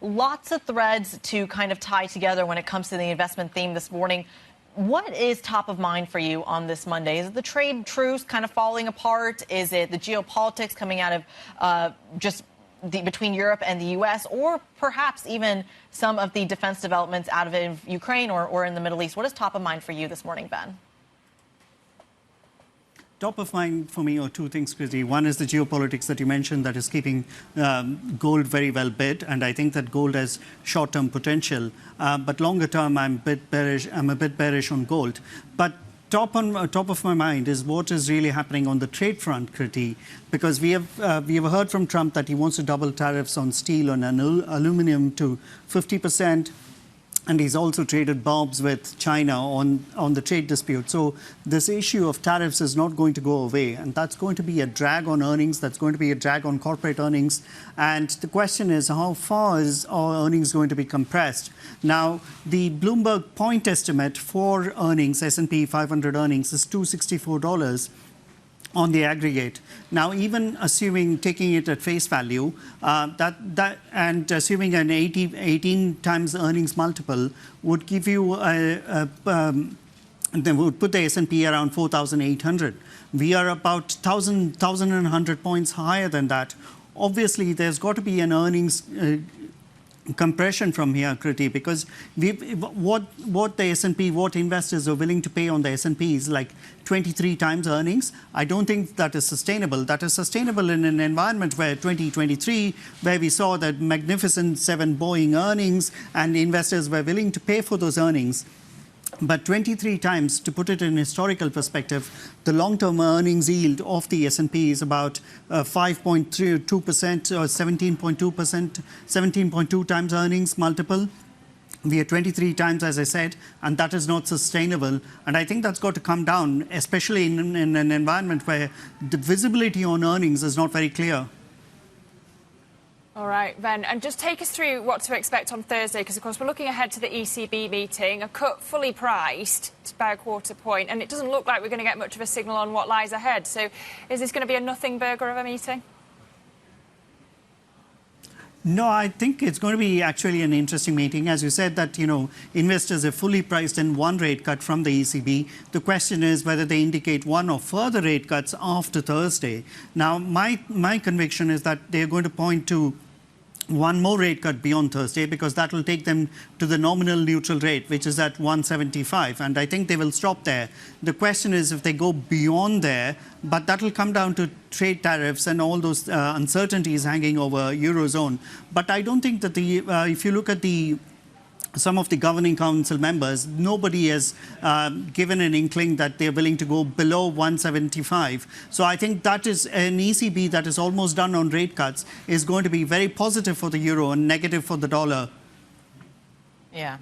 lots of threads to kind of tie together when it comes to the investment theme this morning. What is top of mind for you on this Monday? Is it the trade truce kind of falling apart? Is it the geopolitics coming out of between Europe and the U.S., or perhaps even some of the defense developments out of Ukraine or in the Middle East? What is top of mind for you this morning, Ben? Top of mind for me are two things, Kriti. One is the geopolitics that you mentioned that is keeping gold very well bid, and I think that gold has short-term potential. But longer term, I'm a bit bearish on gold. But top of my mind is what is really happening on the trade front, Kriti, because we have heard from Trump that he wants to double tariffs on steel and aluminium to 50%. And he's also traded bombs with China on the trade dispute. So this issue of tariffs is not going to go away. And that's going to be a drag on earnings. That's going to be a drag on corporate earnings. And the question is, how far is our earnings going to be compressed? Now, the Bloomberg point estimate for earnings, S&P 500 earnings, is $264 on the aggregate. Now, even assuming, taking it at face value, and assuming an 18 times earnings multiple would give you then would put the S&P around 4,800. We are about 1,100 points higher than that. Obviously, there's got to be an earnings compression from here, Kriti, because what the S&P, what investors are willing to pay on the S&P is like 23 times earnings. I don't think that is sustainable. That is sustainable in an environment where 2023, where we saw that magnificent 7 Boeing earnings, and investors were willing to pay for those earnings. But 23 times, to put it in historical perspective, the long-term earnings yield of the S&P is about 5.2% or 17.2%, 17.2 times earnings multiple. We are 23 times, as I said, and that is not sustainable. And I think that's got to come down, especially in an environment where the visibility on earnings is not very clear. All right, Ben, and just take us through what to expect on Thursday, because, of course, we're looking ahead to the ECB meeting, a cut fully priced by a quarter point, and it doesn't look like we're going to get much of a signal on what lies ahead. So is this going to be a nothing burger of a meeting? No, I think it's going to be actually an interesting meeting. As you said, that, investors have fully priced in one rate cut from the ECB. The question is whether they indicate one or further rate cuts after Thursday. Now, my conviction is that they're going to point to one more rate cut beyond Thursday, because that will take them to the nominal neutral rate, which is at 175. And I think they will stop there. The question is if they go beyond there, but that will come down to trade tariffs and all those uncertainties hanging over Eurozone. But I don't think that if you look at some of the governing council members, nobody has given an inkling that they're willing to go below 175. So I think that is an ECB that is almost done on rate cuts is going to be very positive for the euro and negative for the dollar. Yeah.